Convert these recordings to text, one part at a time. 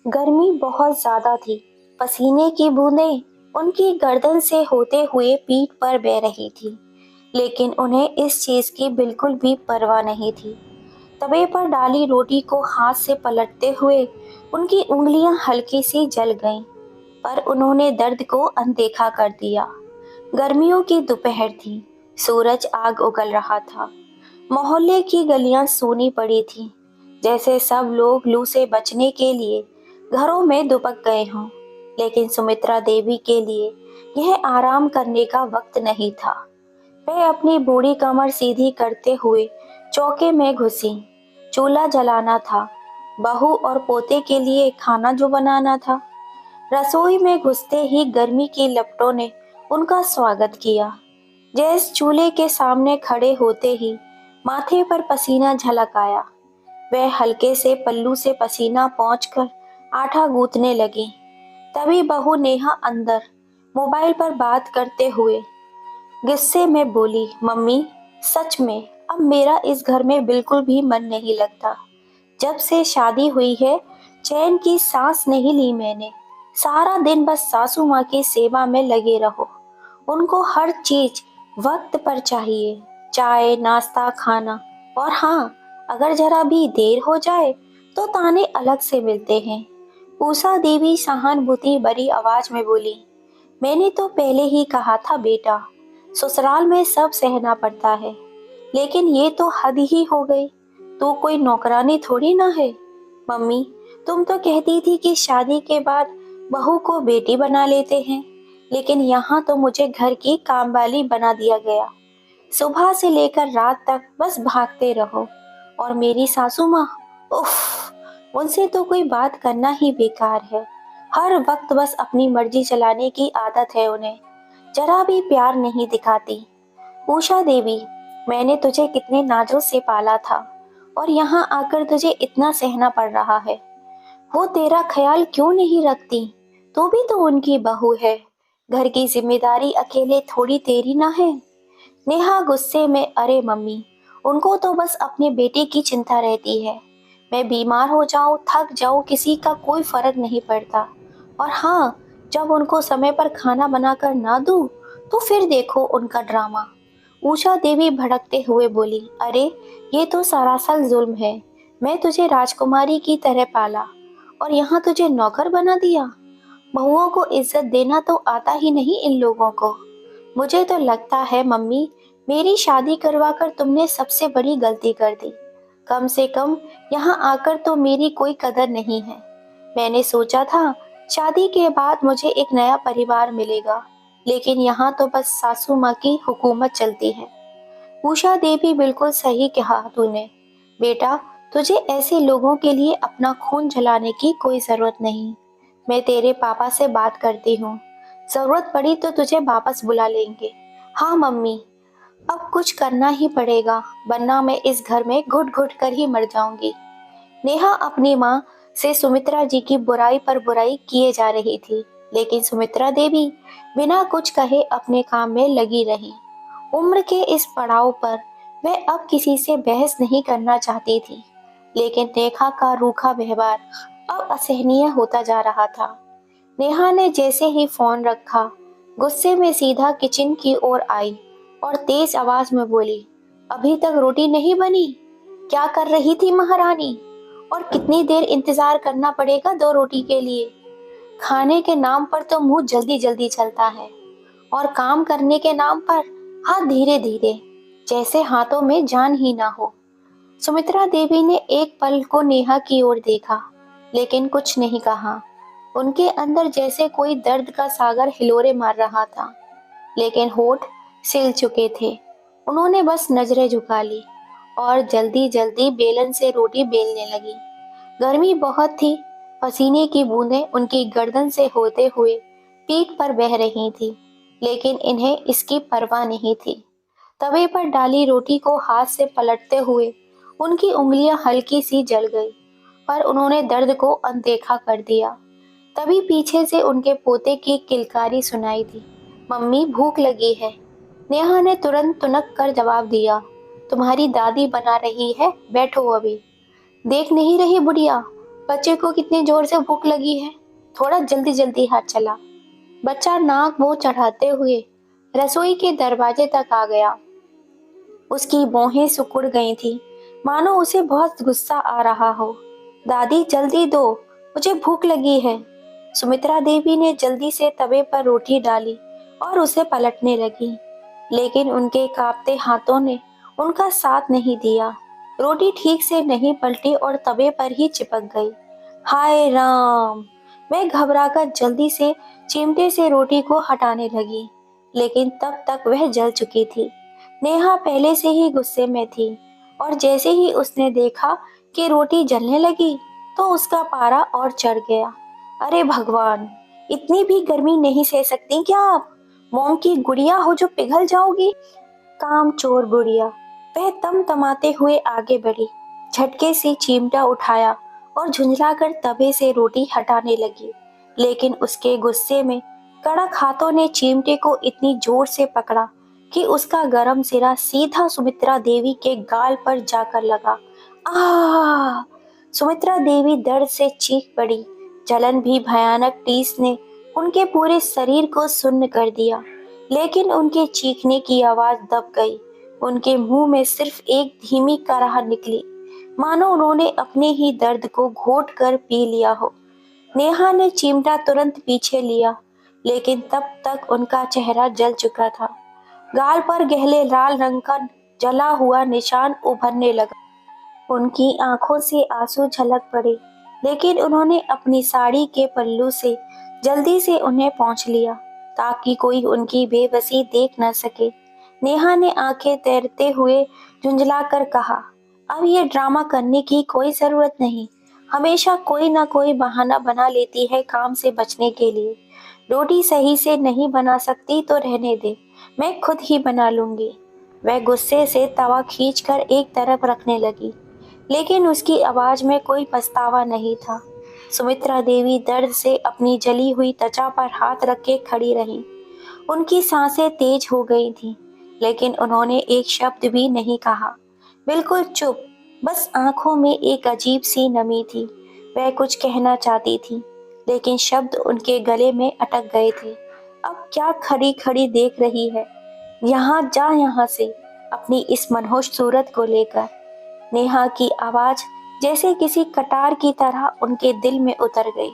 गर्मी बहुत ज्यादा थी। पसीने की बूंदें उनकी गर्दन से होते हुए पीठ पर बह रही थी, लेकिन उन्हें इस चीज की बिल्कुल भी परवाह नहीं थी। तवे पर डाली रोटी को हाथ से पलटते हुए उनकी उंगलियां हल्की सी जल गईं, पर उन्होंने दर्द को अनदेखा कर दिया। गर्मियों की दोपहर थी। सूरज आग उगल रहा था। मोहल्ले की गलियां सूनी पड़ी थीं, जैसे सब लोग लू से बचने के लिए घरों में दुबक गए हों। लेकिन सुमित्रा देवी के लिए यह आराम करने का वक्त नहीं था। वह अपनी बूढ़ी कमर सीधी करते हुए चौके में घुसी। चूल्हा जलाना था, बहू और पोते के लिए खाना जो बनाना था। रसोई में घुसते ही गर्मी की लपटों ने उनका स्वागत किया। जैस चूल्हे के सामने खड़े होते ही माथे पर पसीना झलक आया। वह हल्के से पल्लू से पसीना पोंछकर आटा गूंथने लगी। तभी बहू नेहा अंदर मोबाइल पर बात करते हुए गुस्से में बोली, मम्मी, सच में अब मेरा इस घर में बिल्कुल भी मन नहीं लगता। जब से शादी हुई है चैन की सांस नहीं ली मैंने। सारा दिन बस सासू माँ की सेवा में लगे रहो। उनको हर चीज वक्त पर चाहिए, चाय, नाश्ता, खाना। और हाँ, अगर जरा भी देर हो जाए तो ताने अलग से मिलते हैं। उषा देवी सहानुभूति भरी आवाज में बोली, मैंने तो पहले ही कहा था बेटा, ससुराल में सब सहना पड़ता है, लेकिन ये तो हद ही हो गई। तू कोई नौकरानी थोड़ी ना है। मम्मी, तुम तो कहती थी कि शादी के बाद बहू को बेटी बना लेते हैं, लेकिन यहाँ तो मुझे घर की कामवाली बना दिया गया। सुबह से लेकर रात तक बस भागते रहो। और मेरी सासू माँ, उफ, उनसे तो कोई बात करना ही बेकार है। हर वक्त बस अपनी मर्जी चलाने की आदत है उन्हें, जरा भी प्यार नहीं दिखाती। उषा देवी, मैंने तुझे कितने नाजों से पाला था और यहाँ आकर तुझे इतना सहना पड़ रहा है। वो तेरा ख्याल क्यों नहीं रखती? तू भी तो उनकी बहू है। घर की जिम्मेदारी अकेले थोड़ी तेरी ना है। नेहा गुस्से में, अरे मम्मी, उनको तो बस अपने बेटे की चिंता रहती है। मैं बीमार हो जाऊं, थक जाऊं, किसी का कोई फर्क नहीं पड़ता। और हाँ, जब उनको समय पर खाना बनाकर ना दूं, तो फिर देखो उनका ड्रामा। उषा देवी भड़कते हुए बोली, अरे ये तो सरासर जुल्म है। मैं तुझे राजकुमारी की तरह पाला और यहाँ तुझे नौकर बना दिया। बहुओं को इज्जत देना तो आता ही नहीं इन लोगों को। मुझे तो लगता है मम्मी, मेरी शादी करवा कर तुमने सबसे बड़ी गलती कर दी। कम से कम यहाँ आकर तो मेरी कोई कदर नहीं है। मैंने सोचा था शादी के बाद मुझे एक नया परिवार मिलेगा, लेकिन यहाँ तो बस सासू माँ की हुकूमत चलती है। उषा देवी, बिल्कुल सही कहा तूने बेटा, तुझे ऐसे लोगों के लिए अपना खून जलाने की कोई जरूरत नहीं। मैं तेरे पापा से बात करती हूँ, जरूरत पड़ी तो तुझे वापस बुला लेंगे। हाँ मम्मी, अब कुछ करना ही पड़ेगा, वरना मैं इस घर में घुट घुट कर ही मर जाऊंगी। नेहा अपनी माँ से सुमित्रा जी की बुराई पर बुराई किए जा रही थी, लेकिन सुमित्रा देवी बिना कुछ कहे अपने काम में लगी रही। उम्र के इस पड़ाव पर वह अब किसी से बहस नहीं करना चाहती थी, लेकिन नेहा का रूखा व्यवहार अब असहनीय होता जा रहा था। नेहा ने जैसे ही फोन रखा, गुस्से में सीधा किचन की ओर आई और तेज आवाज में बोली, अभी तक रोटी नहीं बनी? क्या कर रही थी महारानी? और कितनी देर इंतजार करना पड़ेगा दो रोटी के लिए? खाने के नाम पर तो मुंह जल्दी जल्दी चलता है, और काम करने के नाम पर हाथ धीरे धीरे, जैसे हाथों में जान ही ना हो। सुमित्रा देवी ने एक पल को नेहा की ओर देखा, लेकिन कुछ नहीं कहा। उनके अंदर जैसे कोई दर्द का सागर हिलोरे मार रहा था, लेकिन होठ सिल चुके थे। उन्होंने बस नजरें झुका ली और जल्दी जल्दी बेलन से रोटी बेलने लगी। गर्मी बहुत थी। पसीने की बूंदें उनकी गर्दन से होते हुए पीठ पर बह रही थी, लेकिन इन्हें इसकी परवाह नहीं थी। तवे पर डाली रोटी को हाथ से पलटते हुए उनकी उंगलियां हल्की सी जल गई, पर उन्होंने दर्द को अनदेखा कर दिया। तभी पीछे से उनके पोते की किलकारी सुनाई दी, मम्मी, भूख लगी है। नेहा ने तुरंत तुनक कर जवाब दिया, तुम्हारी दादी बना रही है, बैठो अभी। देख नहीं रही बुढ़िया, बच्चे को कितनी जोर से भूख लगी है, थोड़ा जल्दी जल्दी हाथ चला। बच्चा नाक मुंह चढ़ाते हुए रसोई के दरवाजे तक आ गया। उसकी भौहें सिकुड़ गई थी, मानो उसे बहुत गुस्सा आ रहा हो। दादी जल्दी दो, मुझे भूख लगी है। सुमित्रा देवी ने जल्दी से तवे पर रोटी डाली और उसे पलटने लगी, लेकिन उनके कांपते हाथों ने उनका साथ नहीं दिया। रोटी ठीक से नहीं पलटी और तवे पर ही चिपक गई। हाय राम! मैं घबराकर जल्दी से चिमटे से रोटी को हटाने लगी, लेकिन तब तक वह जल चुकी थी। नेहा पहले से ही गुस्से में थी और जैसे ही उसने देखा कि रोटी जलने लगी तो उसका पारा और चढ़ गया। अरे भगवान, इतनी भी गर्मी नहीं सह सकती क्या आप? मोम की गुड़िया हो जो पिघल जाओगी। काम चोर बुढ़िया, वह तमतमाते हुए आगे बढ़ी, झटके से चिमटा उठाया और झुंझलाकर तवे से रोटी हटाने लगी। लेकिन उसके गुस्से में कड़क हाथों ने चिमटे को इतनी जोर से पकड़ा कि उसका गरम सिरा सीधा सुमित्रा देवी के गाल पर जाकर लगा। आ! सुमित्रा देवी दर्द से चीख पड़ी। जलन भी भयानक टीस ने उनके पूरे शरीर को सुन्न कर दिया, लेकिन उनके चीखने की आवाज दब गई। उनके मुंह में सिर्फ एक धीमी कराहट निकली, मानो उन्होंने अपने ही दर्द को घोट कर पी लिया हो। नेहा ने चिमटा तुरंत पीछे लिया, लेकिन तब तक उनका चेहरा जल चुका था। गाल पर गहरे लाल रंग का जला हुआ निशान उभरने लगा। उनकी आंखों से आंसू झलक पड़े, लेकिन उन्होंने अपनी साड़ी के पल्लू से जल्दी से उन्हें पोंछ लिया ताकि कोई उनकी बेबसी देख न सके। नेहा ने आंखें तैरते हुए झुंझलाकर कहा, अब ये ड्रामा करने की कोई जरूरत नहीं। हमेशा कोई ना कोई बहाना बना लेती है काम से बचने के लिए। रोटी सही से नहीं बना सकती तो रहने दे, मैं खुद ही बना लूंगी। वह गुस्से से तवा खींचकर एक तरफ रखने लगी, लेकिन उसकी आवाज में कोई पछतावा नहीं था। सुमित्रा देवी दर्द से अपनी जली हुई त्वचा पर हाथ रख के खड़ी रही। उनकी सांसें तेज हो गई थीं, लेकिन उन्होंने एक शब्द भी नहीं कहा। बिल्कुल चुप, बस आंखों में एक अजीब सी नमी थी। वह कुछ कहना चाहती थी, लेकिन शब्द उनके गले में अटक गए थे। अब क्या खड़ी खड़ी देख रही है? यहाँ जा, यहाँ से, अपनी इस मनहूस सूरत को लेकर। नेहा की आवाज जैसे किसी कटार की तरह उनके दिल में उतर गई।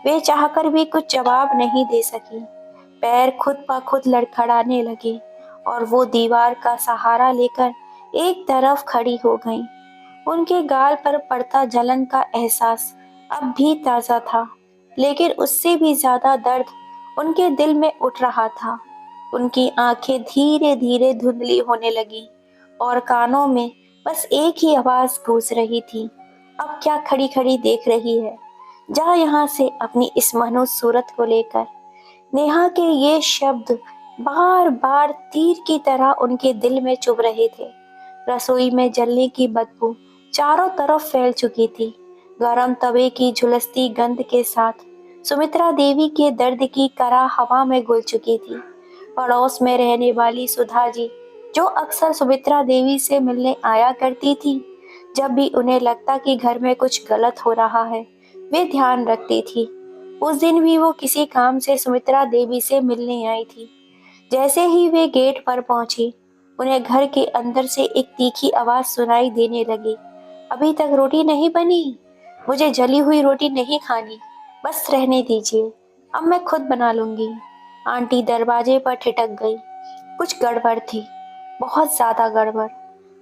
वे चाहकर भी कुछ जवाब नहीं दे सकी। पैर खुद ब खुद लड़खड़ाने लगे और वो दीवार का सहारा लेकर एक तरफ खड़ी हो गईं। उनके गाल पर पड़ता जलन का एहसास अब भी ताजा था, लेकिन उससे भी ज्यादा दर्द उनके दिल में उठ रहा था। उनकी आंखें धीरे धीरे धुंधली होने लगी और कानों में बस एक ही आवाज गूंज रही थी, अब क्या खड़ी खड़ी देख रही है? जा यहाँ से, अपनी इस मनहूस सूरत को लेकर। नेहा के ये शब्द बार बार तीर की तरह उनके दिल में चुभ रहे थे। रसोई में जलने की बदबू चारों तरफ फैल चुकी थी। गरम तवे की झुलसती गंध के साथ सुमित्रा देवी के दर्द की कराह हवा में घुल चुकी थी। पड़ोस में रहने वाली सुधा जी, जो अक्सर सुमित्रा देवी से मिलने आया करती थी, जब भी उन्हें लगता कि घर में कुछ गलत हो रहा है, वे ध्यान रखती थी। उस दिन भी वो किसी काम से सुमित्रा देवी से मिलने आई थी। जैसे ही वे गेट पर पहुंची, उन्हें घर के अंदर से एक तीखी आवाज सुनाई देने लगी। अभी तक रोटी नहीं बनी? मुझे जली हुई रोटी नहीं खानी, बस रहने दीजिए, अब मैं खुद बना लूंगी। आंटी दरवाजे पर ठिठक गई। कुछ गड़बड़ थी, बहुत ज्यादा गड़बड़।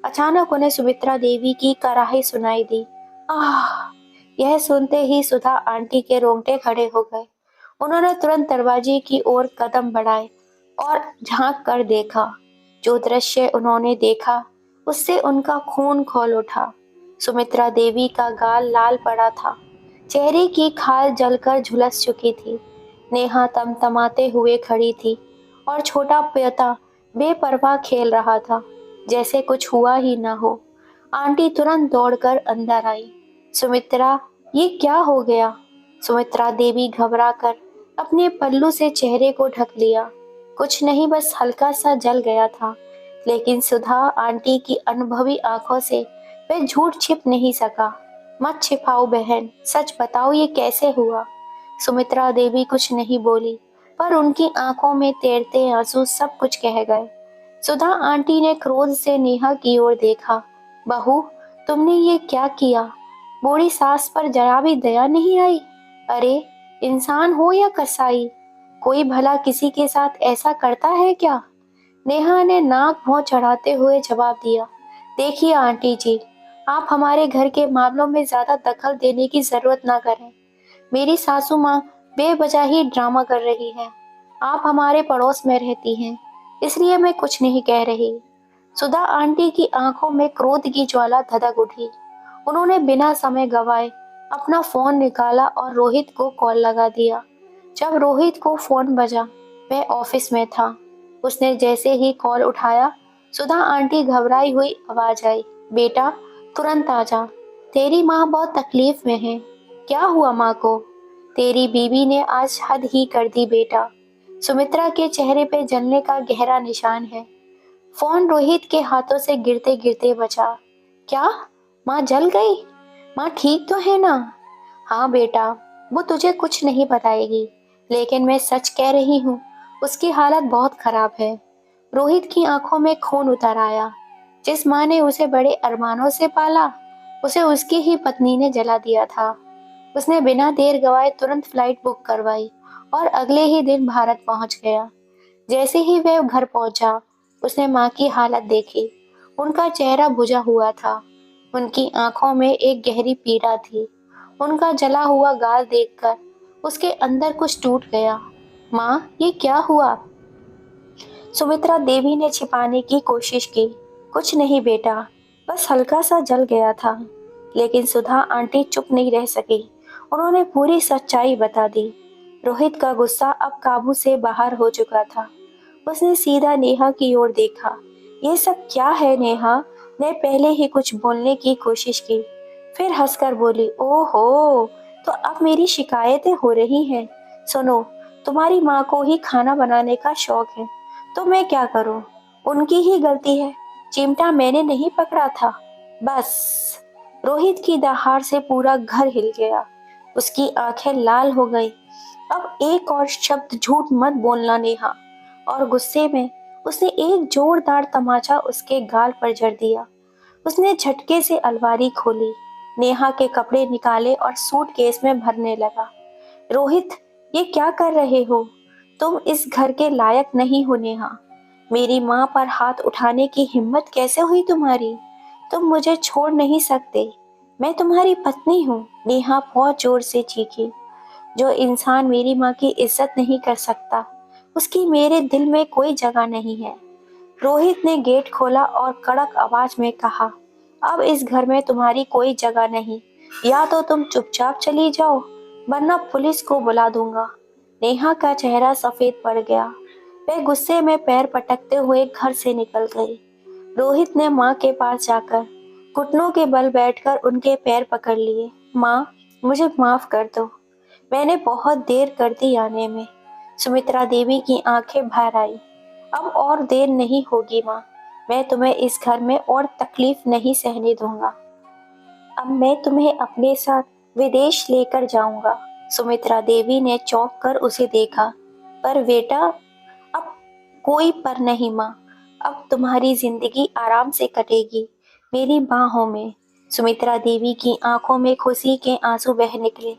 अचानक उन्हें सुमित्रा देवी की कराही सुनाई दी। आह! यह सुनते ही सुधा आंटी के रोंगटे खड़े हो गए। उन्होंने तुरंत दरवाजे की ओर कदम बढ़ाए और झांक कर देखा। जो दृश्य उन्होंने देखा, उससे उनका खून खौल उठा। सुमित्रा देवी का गाल लाल पड़ा था, चेहरे की खाल जलकर झुलस चुकी थी। नेहा तमतमाते हुए खड़ी थी और छोटा पोता बेपरवाह खेल रहा था, जैसे कुछ हुआ ही ना हो। आंटी तुरंत दौड़कर अंदर आई। सुमित्रा, ये क्या हो गया? सुमित्रा देवी घबराकर अपने पल्लू से चेहरे को ढक लिया। कुछ नहीं, बस हल्का सा जल गया था। लेकिन सुधा आंटी की अनुभवी आंखों से वह झूठ छिप नहीं सका। मत छिपाओ बहन, सच बताओ ये कैसे हुआ। सुमित्रा देवी कुछ नहीं बोली, पर उनकी आंखों में तैरते आंसू सब कुछ कह गए। सुधा आंटी ने क्रोध से नेहा की ओर देखा। बहू, तुमने ये क्या किया? बूढ़ी सास पर जरा भी दया नहीं आई? अरे, इंसान हो या कसाई, कोई भला किसी के साथ ऐसा करता है क्या? नेहा ने नाक भौं चढ़ाते हुए जवाब दिया। देखिए आंटी जी, आप हमारे घर के मामलों में ज्यादा दखल देने की जरूरत ना करें। मेरी सासू माँ बेवजह ही ड्रामा कर रही है। आप हमारे पड़ोस में रहती हैं, इसलिए मैं कुछ नहीं कह रही। सुधा आंटी की आंखों में क्रोध की ज्वाला धधक उठी। उन्होंने बिना समय गवाए अपना फोन निकाला और रोहित को कॉल लगा दिया। जब रोहित को फोन बजा, वह ऑफिस में था। उसने जैसे ही कॉल उठाया, सुधा आंटी घबराई हुई आवाज आई, बेटा तुरंत आ जा, तेरी माँ बहुत तकलीफ में है। क्या हुआ माँ को? तेरी बीवी ने आज हद ही कर दी बेटा। सुमित्रा के चेहरे पे जलने का गहरा निशान है। फोन रोहित के हाथों से गिरते गिरते बचा। क्या? माँ जल गई? माँ ठीक तो है ना? हाँ बेटा, वो तुझे कुछ नहीं बताएगी, लेकिन मैं सच कह रही हूँ, उसकी हालत बहुत खराब है। रोहित की आंखों में खून उतर आया। जिस माँ ने उसे बड़े अरमानों से पाला, उसे उसकी ही पत्नी ने जला दिया था। उसने बिना देर गवाए तुरंत फ्लाइट बुक करवाई और अगले ही दिन भारत पहुंच गया। जैसे ही वह घर पहुंचा, उसने माँ की हालत देखी। उनका चेहरा बुझा हुआ था। उनकी आंखों में एक गहरी पीड़ा थी। उनका जला हुआ गाल देखकर उसके अंदर कुछ टूट गया। माँ, ये क्या हुआ? सुमित्रा देवी ने छिपाने की कोशिश की। कुछ नहीं बेटा, बस हल्का सा जल गया था। लेकिन सुधा आंटी चुप नहीं रह सकी। उन्होंने पूरी सच्चाई बता दी। रोहित का गुस्सा अब काबू से बाहर हो चुका था। उसने सीधा नेहा की ओर देखा। ये सब क्या है? नेहा ने पहले ही कुछ बोलने की कोशिश की, फिर हंसकर बोली, ओहो, तो अब मेरी शिकायतें हो रही हैं। सुनो, तुम्हारी माँ को ही खाना बनाने का शौक है, तो मैं क्या करूं? उनकी ही गलती है, चिमटा मैंने नहीं पकड़ा था। बस। रोहित की दहाड़ से पूरा घर हिल गया। उसकी आंखें लाल हो गई। अब एक और शब्द झूठ मत बोलना नेहा। और गुस्से में उसने एक जोरदार तमाचा उसके गाल पर जड़ दिया। उसने झटके से अलमारी खोली, नेहा के कपड़े निकाले और सूटकेस में भरने लगा। रोहित, ये क्या कर रहे हो? तुम इस घर के लायक नहीं हो नेहा। मेरी माँ पर हाथ उठाने की हिम्मत कैसे हुई तुम्हारी? तुम मुझे छोड़ नहीं सकते। मैं तुम्हारी पत्नी हूँ। नेहा बहुत जोर से चीखी। जो इंसान मेरी माँ की इज्जत नहीं कर सकता, उसकी मेरे दिल में कोई जगह नहीं है। रोहित ने गेट खोला और कड़क आवाज में कहा, अब इस घर में तुम्हारी कोई जगह नहीं। या तो तुम चुपचाप चली जाओ, वरना पुलिस को बुला दूंगा। नेहा का चेहरा सफेद पड़ गया। वह गुस्से में पैर पटकते हुए घर से निकल गई। रोहित ने माँ के पास जाकर घुटनों के बल बैठकर उनके पैर पकड़ लिए। माँ, मुझे माफ कर दो, मैंने बहुत देर कर दी आने में। सुमित्रा देवी की आंखें भर आई। अब और देर नहीं होगी माँ, मैं तुम्हें इस घर में और तकलीफ नहीं सहने दूंगा। अब मैं तुम्हें अपने साथ विदेश लेकर जाऊंगा। सुमित्रा देवी ने चौंक कर उसे देखा। पर बेटा, अब कोई पर नहीं माँ, अब तुम्हारी जिंदगी आराम से कटेगी मेरी बाहों में। सुमित्रा देवी की आंखों में खुशी के आंसू बह निकले।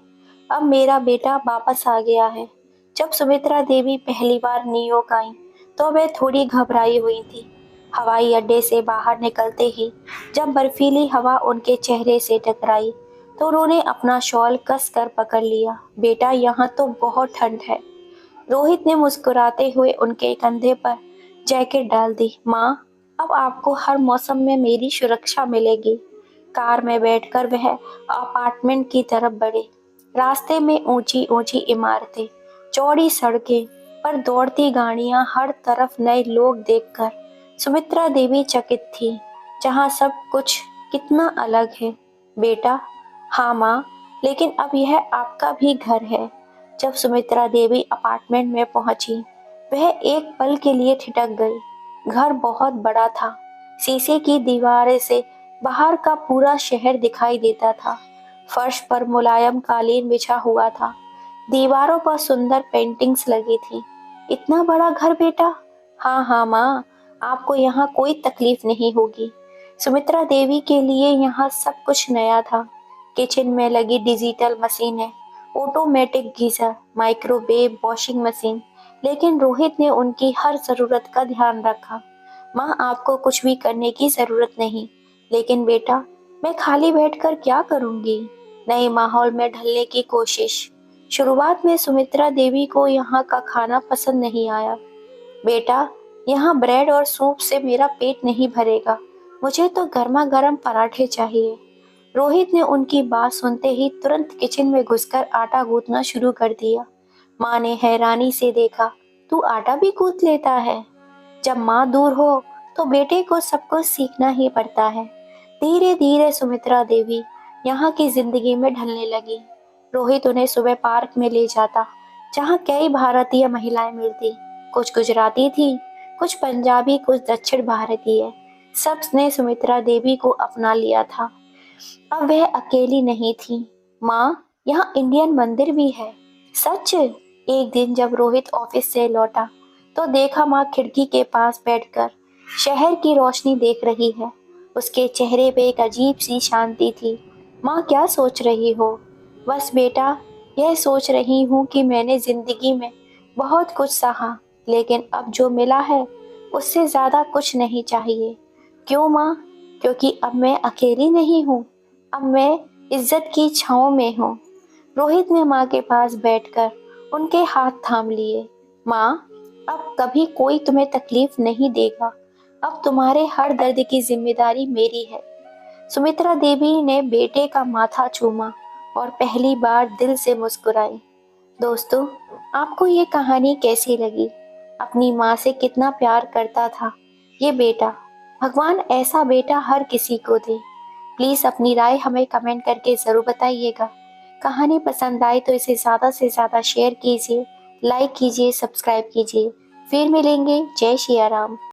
अब मेरा बेटा वापस आ गया है। जब सुमित्रा देवी पहली बार न्यूयॉर्क आई, तो वह थोड़ी घबराई हुई थी। हवाई अड्डे से बाहर निकलते ही जब बर्फीली हवा उनके चेहरे से टकराई, तो उन्होंने अपना शॉल कस कर पकड़ लिया। बेटा, यहाँ तो बहुत ठंड है। रोहित ने मुस्कुराते हुए उनके कंधे पर जैकेट डाल दी। माँ, अब आपको हर मौसम में मेरी सुरक्षा मिलेगी। कार में बैठकर वह अपार्टमेंट की तरफ बढ़े। रास्ते में ऊंची ऊंची इमारतें, चौड़ी सड़कें पर दौड़ती गाड़ियां, हर तरफ नए लोग देखकर सुमित्रा देवी चकित थी। जहाँ सब कुछ कितना अलग है। बेटा, हाँ माँ, लेकिन अब यह आपका भी घर है। जब सुमित्रा देवी अपार्टमेंट में पहुंची, वह एक पल के लिए ठिठक गई। घर बहुत बड़ा था। शीशे की दीवारें से बाहर का पूरा शहर दिखाई देता था। फर्श पर मुलायम कालीन बिछा हुआ था। दीवारों पर सुंदर पेंटिंग्स लगी थी। इतना बड़ा घर बेटा? हाँ हाँ माँ, आपको यहाँ कोई तकलीफ नहीं होगी। सुमित्रा देवी के लिए यहाँ सब कुछ नया था। किचन में लगी डिजिटल मशीनें, automatic geyser, microwave, washing machine, लेकिन रोहित ने उनकी हर जरूरत का ध्यान रखा। माँ, आपको कुछ भी करने की जरूरत नहीं। लेकिन बेटा, मैं खाली बैठकर क्या करूंगी? नए माहौल में ढलने की कोशिश। शुरुआत में सुमित्रा देवी को यहाँ का खाना पसंद नहीं आया। बेटा, यहाँ ब्रेड और सूप से मेरा पेट नहीं भरेगा। मुझे तो गर्मा गर्म पराठे चाहिए। रोहित ने उनकी बात सुनते ही तुरंत किचन में घुसकर आटा गूंथना शुरू कर दिया। माँ ने हैरानी से देखा, तू आटा भी गूंथ लेता है? जब माँ दूर हो तो बेटे को सब कुछ सीखना ही पड़ता है। धीरे धीरे सुमित्रा देवी यहाँ की जिंदगी में ढलने लगी। रोहित उन्हें सुबह पार्क में ले जाता, जहाँ कई भारतीय महिलाएं मिलती। कुछ गुजराती थी, कुछ पंजाबी, कुछ दक्षिण भारतीय। सब ने सुमित्रा देवी को अपना लिया था। अब वह अकेली नहीं थी। माँ, यहाँ इंडियन मंदिर भी है। सच? एक दिन जब रोहित ऑफिस से लौटा तो देखा माँ खिड़की के पास बैठकर शहर की रोशनी देख रही है। उसके चेहरे पे एक अजीब सी शांति थी। माँ, क्या सोच रही हो? बस बेटा, यह सोच रही हूँ कि मैंने जिंदगी में बहुत कुछ सहा, लेकिन अब जो मिला है उससे ज्यादा कुछ नहीं चाहिए। क्यों माँ? क्योंकि अब मैं अकेली नहीं हूँ। अब मैं इज्जत की छांव में हूँ। रोहित ने माँ के पास बैठकर उनके हाथ थाम लिए। माँ, अब कभी कोई तुम्हें तकलीफ नहीं देगा। अब तुम्हारे हर दर्द की जिम्मेदारी मेरी है। सुमित्रा देवी ने बेटे का माथा चूमा और पहली बार दिल से मुस्कुराई। दोस्तों, आपको ये कहानी कैसी लगी? अपनी माँ से कितना प्यार करता था ये बेटा। भगवान ऐसा बेटा हर किसी को दे। प्लीज अपनी राय हमें कमेंट करके जरूर बताइएगा। कहानी पसंद आए तो इसे ज़्यादा से ज़्यादा शेयर कीजिए, लाइक कीजिए, सब्सक्राइब कीजिए। फिर मिलेंगे। जय श्री राम।